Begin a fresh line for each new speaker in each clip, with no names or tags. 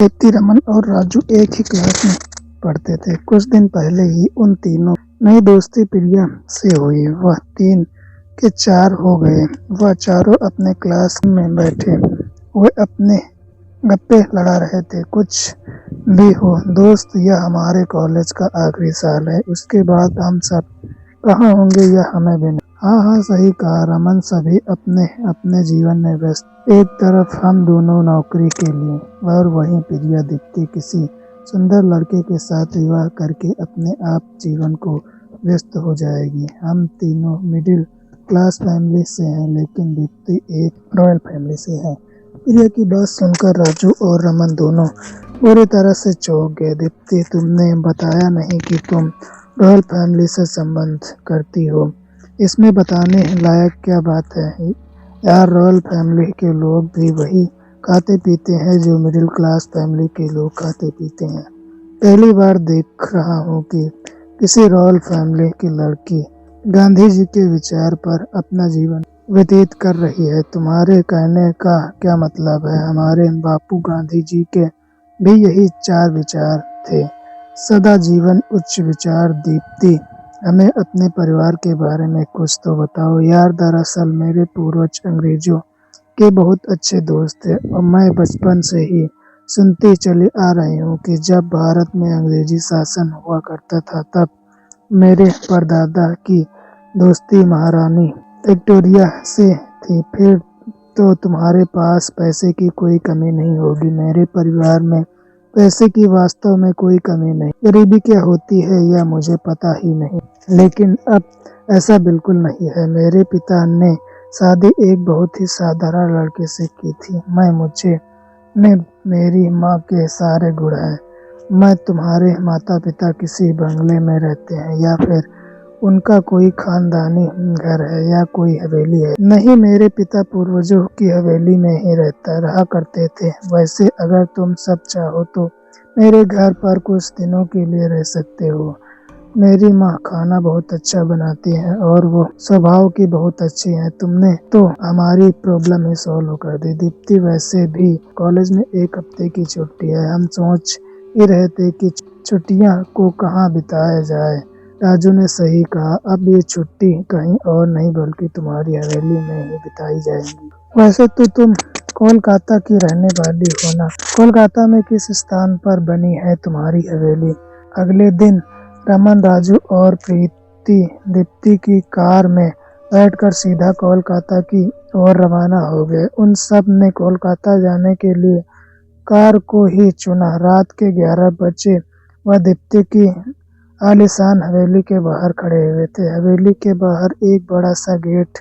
दीप्ति, रमन और राजू एक ही क्लास में पढ़ते थे। कुछ दिन पहले ही उन तीनों नई दोस्ती प्रिया से हुई। वह 3 के 4 हो गए। वह चारों अपने क्लास में बैठे हुए अपने गप्पे लड़ा रहे थे। कुछ भी हो दोस्त, यह हमारे कॉलेज का आखिरी साल है। उसके बाद हम सब कहाँ होंगे यह हमें भी नहीं। हाँ, सही कहा रमन। सभी अपने अपने जीवन में व्यस्त। एक तरफ हम दोनों नौकरी के लिए और वहीं प्रिया दीप्ति किसी सुंदर लड़के के साथ विवाह करके अपने आप जीवन को व्यस्त हो जाएगी। हम तीनों मिडिल क्लास फैमिली से हैं, लेकिन दीप्ति एक रॉयल फैमिली से है। प्रिया की बात सुनकर राजू और रमन दोनों बुरी तरह से चौंक गए। दीप्ति, तुमने बताया नहीं कि तुम रॉयल फैमिली से संबंध करती हो। इसमें बताने लायक क्या बात है यार। रॉयल फैमिली के लोग भी वही खाते पीते हैं जो मिडिल क्लास फैमिली के लोग खाते पीते हैं। पहली बार देख रहा हूँ कि किसी रॉयल फैमिली की लड़की गांधी जी के विचार पर अपना जीवन व्यतीत कर रही है। तुम्हारे कहने का क्या मतलब है? हमारे बापू गांधी जी के भी यही 4 विचार थे। सदा जीवन उच्च विचार। दीप्ति, हमें अपने परिवार के बारे में कुछ तो बताओ यार। दरअसल मेरे पूर्वज अंग्रेजों के बहुत अच्छे दोस्त थे और मैं बचपन से ही सुनती चली आ रही हूँ कि जब भारत में अंग्रेजी शासन हुआ करता था तब मेरे परदादा की दोस्ती महारानी विक्टोरिया से थी। फिर तो तुम्हारे पास पैसे की कोई कमी नहीं होगी। मेरे परिवार में पैसे की वास्तव में कोई कमी नहीं। गरीबी क्या होती है यह मुझे पता ही नहीं, लेकिन अब ऐसा बिल्कुल नहीं है। मेरे पिता ने शादी एक बहुत ही साधारण लड़के से की थी। मुझे में मेरी माँ के सारे गुण हैं। मैं तुम्हारे माता पिता किसी बंगले में रहते हैं या फिर उनका कोई खानदानी घर है या कोई हवेली है? नहीं, मेरे पिता पूर्वजों की हवेली में ही रहा करते थे। वैसे अगर तुम सब चाहो तो मेरे घर पर कुछ दिनों के लिए रह सकते हो। मेरी माँ खाना बहुत अच्छा बनाती है और वो स्वभाव की बहुत अच्छी है। तुमने तो हमारी प्रॉब्लम ही सॉल्व कर दी। दीप्ति, वैसे भी कॉलेज में 1 हफ्ते की छुट्टी है। हम सोच ही रहे थे कि छुट्टियाँ को कहाँ बिताया जाए। राजू ने सही कहा, अब ये छुट्टी कहीं और नहीं बल्कि तुम्हारी हवेली में ही बिताई जाएगी। वैसे तो तुम कोलकाता की रहने वाली हो ना? कोलकाता में किस स्थान पर बनी है तुम्हारी हवेली? अगले दिन रमन, राजू और प्रीति दीप्ति की कार में बैठकर सीधा कोलकाता की ओर रवाना हो गए। उन सब ने कोलकाता जाने के लिए कार को ही चुना। रात के 11 बजे वह दीप्ति की आलीशान हवेली के बाहर खड़े हुए थे। हवेली के बाहर एक बड़ा सा गेट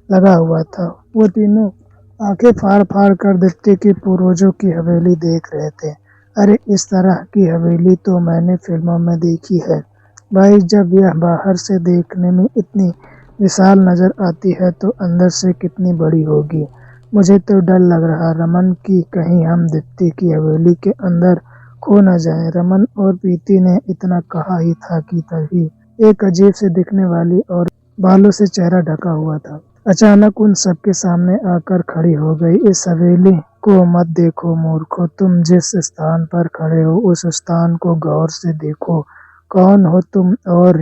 लगा हुआ था। वो तीनों आंखें फाड़ फाड़ कर दीप्ति की पूर्वजों की हवेली देख रहे थे। अरे, इस तरह की हवेली तो मैंने फिल्मों में देखी है भाई। जब यह बाहर से देखने में इतनी विशाल नजर आती है तो अंदर से कितनी बड़ी होगी। मुझे तो डर लग रहा रमन की कहीं हम दीप्ति की हवेली के अंदर खो न जाएं। रमन और प्रीति ने इतना कहा ही था कि तभी एक अजीब से दिखने वाली और बालों से चेहरा ढका हुआ था अचानक उन सबके सामने आकर खड़ी हो गई। इस हवेली को मत देखो मूर्खों। तुम जिस स्थान पर खड़े हो उस स्थान को गौर से देखो। कौन हो तुम और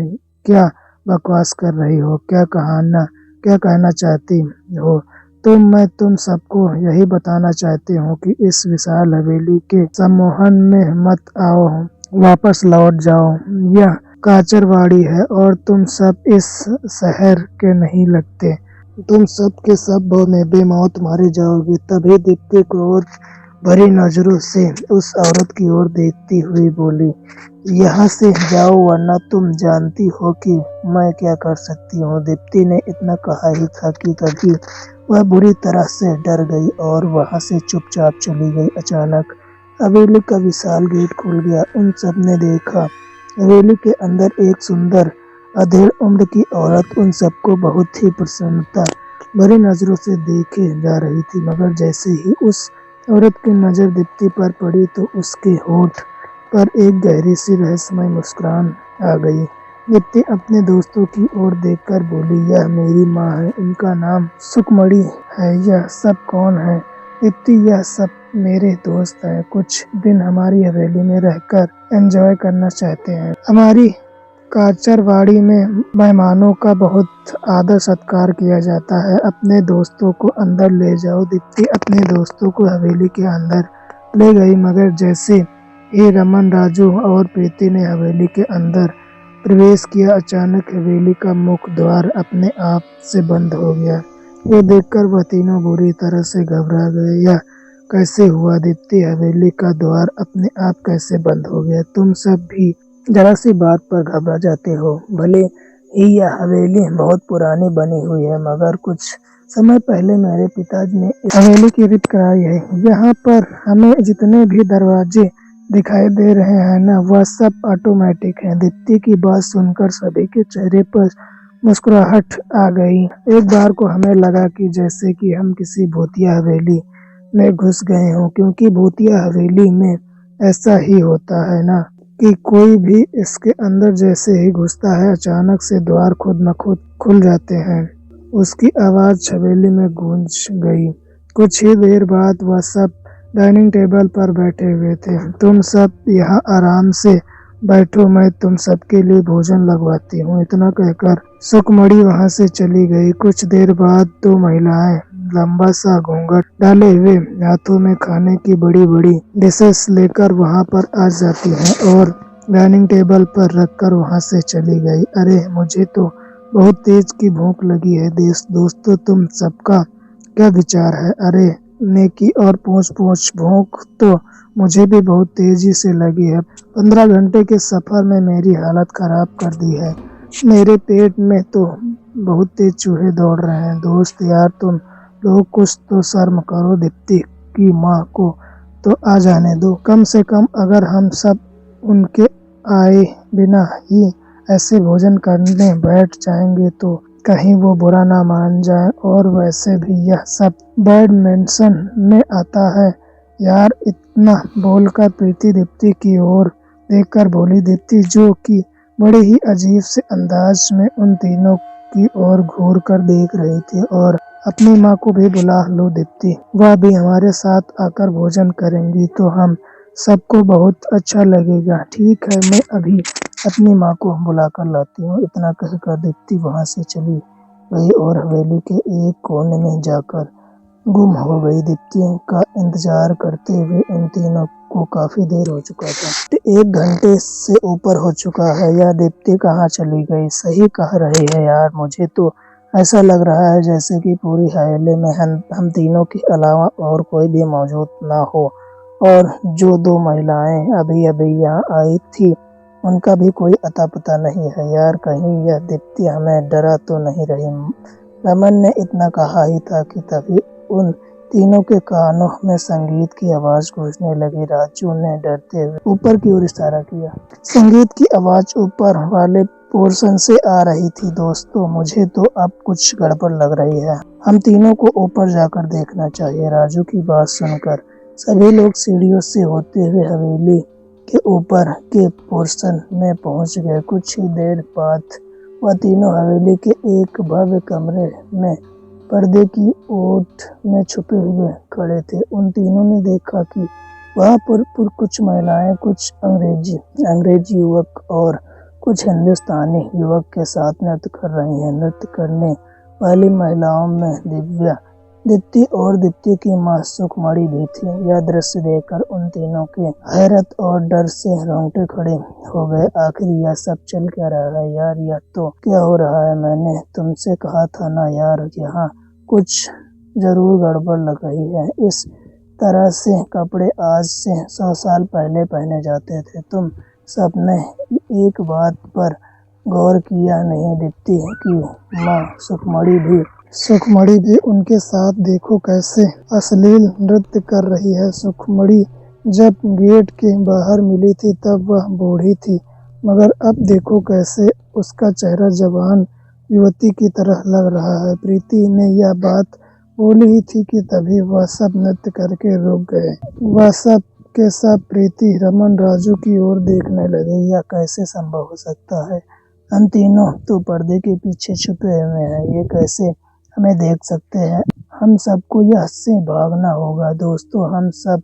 क्या बकवास कर रही हो? क्या कहना चाहती हो? मैं तुम सबको यही बताना चाहती हूँ कि इस विशाल हवेली के सम्मोहन में मत आओ। वापस लौट जाओ। यह काचरवाड़ी है और तुम सब इस शहर के नहीं लगते। तुम सब के सब में बेमौत मारे जाओगे। तभी दीप्ति क्रोध भरी नजरों से उस औरत की ओर देखती हुई बोली, यहाँ से जाओ वरना तुम जानती हो कि मैं क्या कर सकती हूँ। दीप्ति ने इतना कहा ही था कि तभी वह बुरी तरह से डर गई और वहां से चुपचाप चली गई। अचानक हवेली का विशाल गेट खुल गया। उन सब ने देखा हवेली के अंदर एक सुंदर अधेड़ उम्र की औरत उन सबको बहुत ही प्रसन्नता भरी नजरों से देखे जा रही थी। मगर जैसे ही उस औरत की नजर दीप्ति पर पड़ी तो उसके होठ पर एक गहरी सी रहस्यमय मुस्कान आ गई। दीप्ति अपने दोस्तों की ओर देखकर बोली, यह मेरी माँ है। इनका नाम सुखमणि है। यह सब कौन है? दीप्ति, यह सब मेरे दोस्त हैं, कुछ दिन हमारी हवेली में रहकर एंजॉय करना चाहते हैं। हमारी काचरवाड़ी में मेहमानों का बहुत आदर सत्कार किया जाता है। अपने दोस्तों को अंदर ले जाओ। दीप्ति अपने दोस्तों को हवेली के अंदर ले गई, मगर जैसे ही रमन, राजू और प्रीति ने हवेली के अंदर प्रवेश किया, अचानक हवेली का मुख्य द्वार अपने आप से बंद हो गया। वो देखकर वह तीनों बुरी तरह से घबरा गए। यह कैसे हुआ दीप्ति? हवेली का द्वार अपने आप कैसे बंद हो गया? तुम सब भी जरा सी बात पर घबरा जाते हो। भले ही यह हवेली बहुत पुरानी बनी हुई है, मगर कुछ समय पहले मेरे पिताजी ने इस हवेली की रीत कराई है। यहाँ पर हमें जितने भी दरवाजे दिखाई दे रहे हैं ना, वह सब ऑटोमेटिक हैं। दीप्ति की बात सुनकर सभी के चेहरे पर मुस्कुराहट आ गई। एक बार को हमें लगा कि जैसे कि हम किसी भूतिया हवेली में घुस गए हों, क्योंकि भूतिया हवेली में ऐसा ही होता है ना कि कोई भी इसके अंदर जैसे ही घुसता है, अचानक से द्वार खुद न खुद खुल जाते हैं। उसकी आवाज हवेली में गूंज गई। कुछ ही देर बाद वह सब डाइनिंग टेबल पर बैठे हुए थे। तुम सब यहाँ आराम से बैठो, मैं तुम सबके लिए भोजन लगवाती हूँ। इतना कहकर सुखमणि वहाँ से चली गई। कुछ देर बाद दो महिलाएं लंबा सा घूंघट डाले हुए हाथों में खाने की बड़ी बड़ी डिशेस लेकर वहाँ पर आ जाती हैं और डाइनिंग टेबल पर रखकर वहाँ से चली गई। अरे, मुझे तो बहुत तेज की भूख लगी है। दोस्तों, तुम सबका क्या विचार है? अरे, नेकी और पूछ भूख तो मुझे भी बहुत तेजी से लगी है। 15 घंटे के सफर में मेरी हालत खराब कर दी है। मेरे पेट में तो बहुत तेज चूहे दौड़ रहे हैं। दोस्त यार, तुम लोग कुछ तो शर्म करो। दीप्ति की माँ को तो आ जाने दो। कम से कम अगर हम सब उनके आए बिना ही ऐसे भोजन करने बैठ जाएंगे तो कहीं वो बुरा ना मान जाए। और वैसे भी यह सब बैड मेंशन में आता है यार। इतना बोलकर प्रीति दीप्ति की ओर देखकर बोली। दीप्ति, जो कि बड़े ही अजीब से अंदाज में उन तीनों की ओर घूर कर देख रही थी, और अपनी माँ को भी बुला लो दीप्ति, वह भी हमारे साथ आकर भोजन करेंगी तो हम सबको बहुत अच्छा लगेगा। ठीक है, मैं अभी अपनी माँ को बुला कर लाती हूँ। इतना कहकर दीप्ति वहाँ से चली गई और हवेली के एक कोने में जाकर गुम हो गई। दीप्ति का इंतजार करते हुए इन तीनों को काफी देर हो चुका था। 1 घंटे से ऊपर हो चुका है। यह दीप्ति कहाँ चली गई? सही कह रही है यार, मुझे तो ऐसा लग रहा है जैसे कि पूरी हवेली में हम तीनों के अलावा और कोई भी मौजूद ना हो, और जो 2 महिलाएं अभी अभी यहाँ आई थी उनका भी कोई अता पता नहीं है। यार, कहीं यह दीप्ति हमें डरा तो नहीं रही? रमन ने इतना कहा ही था कि तभी उन तीनों के कानों में संगीत की आवाज गूंजने लगी। राजू ने डरते हुए ऊपर की ओर इशारा किया। संगीत की आवाज ऊपर वाले पोर्शन से आ रही थी। दोस्तों, मुझे तो अब कुछ गड़बड़ लग रही है। हम तीनों को ऊपर जाकर देखना चाहिए। राजू की बात सुनकर सभी लोग सीढ़ियों से होते हुए हवेली के ऊपर के पोर्शन में पहुंच गए। कुछ ही देर बाद वह तीनों हवेली के एक भव्य कमरे में पर्दे की ओट में छुपे हुए खड़े थे। उन तीनों ने देखा कि वहां पर कुछ महिलाएं, कुछ अंग्रेजी युवक और कुछ हिंदुस्तानी युवक के साथ नृत्य कर रही हैं। नृत्य करने वाली महिलाओं में दीप्ति और दीप्ति की माँ सुखमणि भी थी। यह दृश्य देखकर उन तीनों के हैरत और डर से रोंगटे खड़े हो गए। आखिर यह सब चल क्या रहा है यार? यह तो क्या हो रहा है? मैंने तुमसे कहा था ना यार, यहाँ कुछ जरूर गड़बड़ लग रही है। इस तरह से कपड़े आज से 100 साल पहले पहने जाते थे। तुम सबने एक बात पर गौर किया नहीं? दीप्ति की माँ सुखमणि भी उनके साथ देखो कैसे अश्लील नृत्य कर रही है। सुखमणि जब गेट के बाहर मिली थी तब वह बूढ़ी थी, मगर अब देखो कैसे उसका चेहरा जवान युवती की तरह लग रहा है। प्रीति ने यह बात बोली ही थी कि तभी वह सब नृत्य करके रुक गए। वह सब के सब प्रीति, रमन, राजू की ओर देखने लगे। यह कैसे संभव हो सकता है? हम तीनों तो पर्दे के पीछे छुपे हुए हैं, ये कैसे हमें देख सकते हैं? हम सबको यहाँ से भागना होगा दोस्तों। हम सब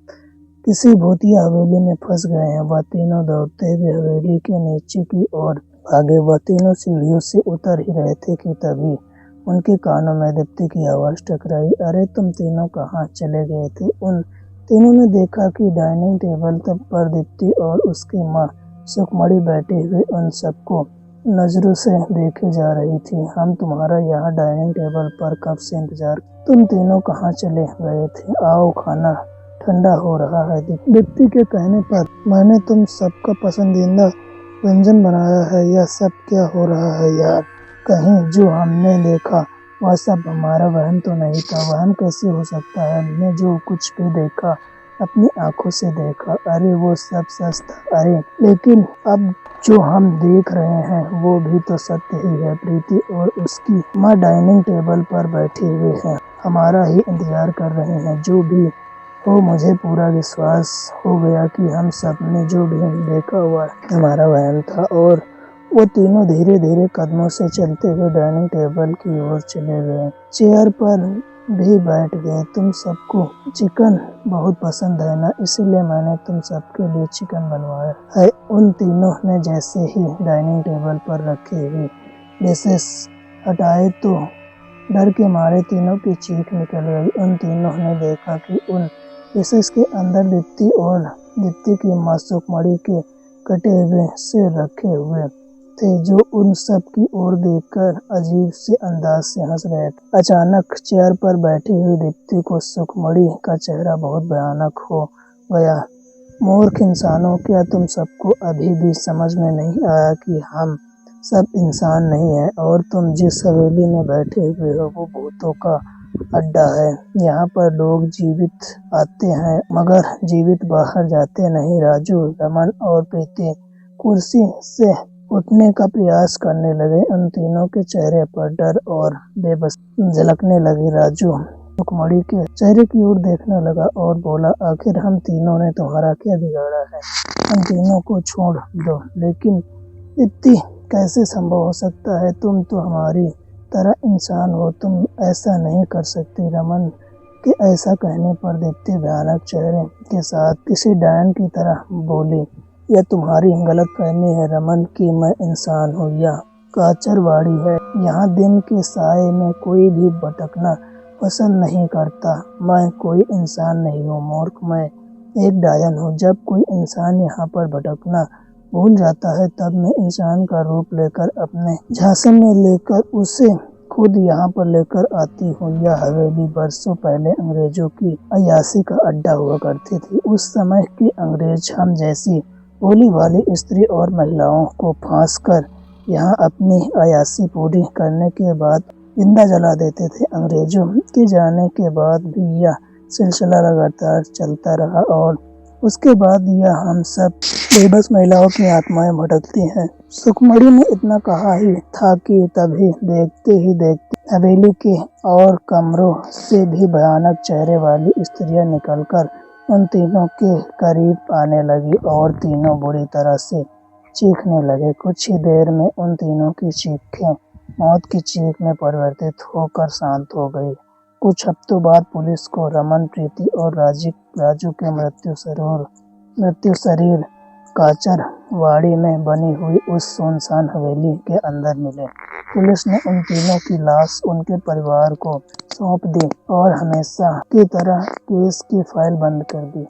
किसी भूतिया हवेली में फंस गए हैं। वह तीनों दौड़ते हुए हवेली के नीचे की ओर भागे। वह तीनों सीढ़ियों से उतर ही रहे थे कि तभी उनके कानों में दीप्ति की आवाज टकराई। अरे तुम तीनों कहाँ चले गए थे? उन तीनों ने देखा कि डाइनिंग टेबल पर दीप्ति और उसकी माँ सुखमणि बैठे हुए उन सबको नजरों से देखे जा रही थी। हम तुम्हारा यहाँ डाइनिंग टेबल पर कब से इंतजार। तुम तीनों कहाँ चले गए थे? आओ, खाना ठंडा हो रहा है। दीप्ति के कहने पर मैंने तुम सबका पसंदीदा व्यंजन बनाया है। यह सब क्या हो रहा है यार? कहीं जो हमने देखा वह सब हमारा वहम तो नहीं था? वहम कैसे हो सकता है? हमने जो कुछ भी देखा अपनी आंखों से देखा। अरे वो सब सच था। अरे लेकिन अब जो हम देख रहे हैं वो भी तो सत्य ही है। प्रीति और उसकी माँ डाइनिंग टेबल पर बैठे हुए हैं, हमारा ही इंतजार कर रहे हैं। जो भी हो, मुझे पूरा विश्वास हो गया कि हम सब ने जो भी देखा हुआ हमारा वहम था। और वो तीनों धीरे धीरे कदमों से चलते हुए डाइनिंग टेबल की ओर चले गए, चेयर पर भी बैठ गए। तुम सबको चिकन बहुत पसंद है ना, इसलिए मैंने तुम सबके लिए चिकन बनवाया है। उन तीनों ने जैसे ही डाइनिंग टेबल पर रखे हुए डिशेस हटाए तो डर के मारे तीनों की चीख निकल गई। उन तीनों ने देखा कि उन डिशेस के अंदर दीप्ति और दीप्ति की माँ सुखमणि के कटे हुए सिर रखे हुए थे, जो उन सब की ओर देखकर अजीब से अंदाज से हंस रहे थे। अचानक चेयर पर बैठी हुई दीप्ति को सुखमणि का चेहरा बहुत भयानक हो गया। मूर्ख इंसानों, क्या तुम सबको अभी भी समझ में नहीं आया कि हम सब इंसान नहीं है और तुम जिस हवेली में बैठे हुए हो वो भूतों का अड्डा है। यहाँ पर लोग जीवित आते हैं मगर जीवित बाहर जाते नहीं। राजू, रमन और प्रीति कुर्सी से उठने का प्रयास करने लगे। उन तीनों के चेहरे पर डर और बेबसी झलकने लगी। राजू सुखमणि के चेहरे की ओर देखने लगा और बोला, आखिर हम तीनों ने तुम्हारा क्या बिगाड़ा है? हम तीनों को छोड़ दो। लेकिन दीप्ति, कैसे संभव हो सकता है? तुम तो हमारी तरह इंसान हो, तुम ऐसा नहीं कर सकती। रमन के ऐसा कहने पर दीप्ति भयानक चेहरे के साथ किसी डायन की तरह बोली, यह तुम्हारी गलतफहमी है रमन कि मैं इंसान हूँ। यह काचरवाड़ी है। यहाँ दिन के साये में कोई भी भटकना पसंद नहीं करता। मैं कोई इंसान नहीं हूँ मूर्ख, मैं एक डायन हूँ। जब कोई इंसान यहाँ पर भटकना भूल जाता है तब मैं इंसान का रूप लेकर अपने झांसे में लेकर उसे खुद यहाँ पर लेकर आती हूँ। यह हवेली बरसों पहले अंग्रेजों की अय्याशी का अड्डा हुआ करती थी। उस समय के अंग्रेज हम जैसी भोली भाली स्त्री और महिलाओं को फांस कर यहाँ अपनी अय्याशी पूरी करने के बाद जिंदा जला देते थे। अंग्रेजों के जाने के बाद भी यह सिलसिला लगातार चलता रहा और उसके बाद यह हम सब बेबस महिलाओं की आत्माएं भटकती हैं। सुखमणि ने इतना कहा ही था कि तभी देखते ही देखते हवेली के और कमरों से भी भयानक चेहरे वाली स्त्रियां निकलकर उन तीनों के करीब आने लगी और तीनों बुरी तरह से चीखने लगे। कुछ ही देर में उन तीनों की चीखें मौत की चीख में परिवर्तित होकर शांत हो गई। कुछ हफ्तों बाद पुलिस को रमन, प्रीति और राजू के मृत्यु शरीर काचरवाड़ी में बनी हुई उस सुनसान हवेली के अंदर मिले। पुलिस ने उन तीनों की लाश उनके परिवार को सौंप दी और हमेशा की तरह केस की फाइल बंद कर दी।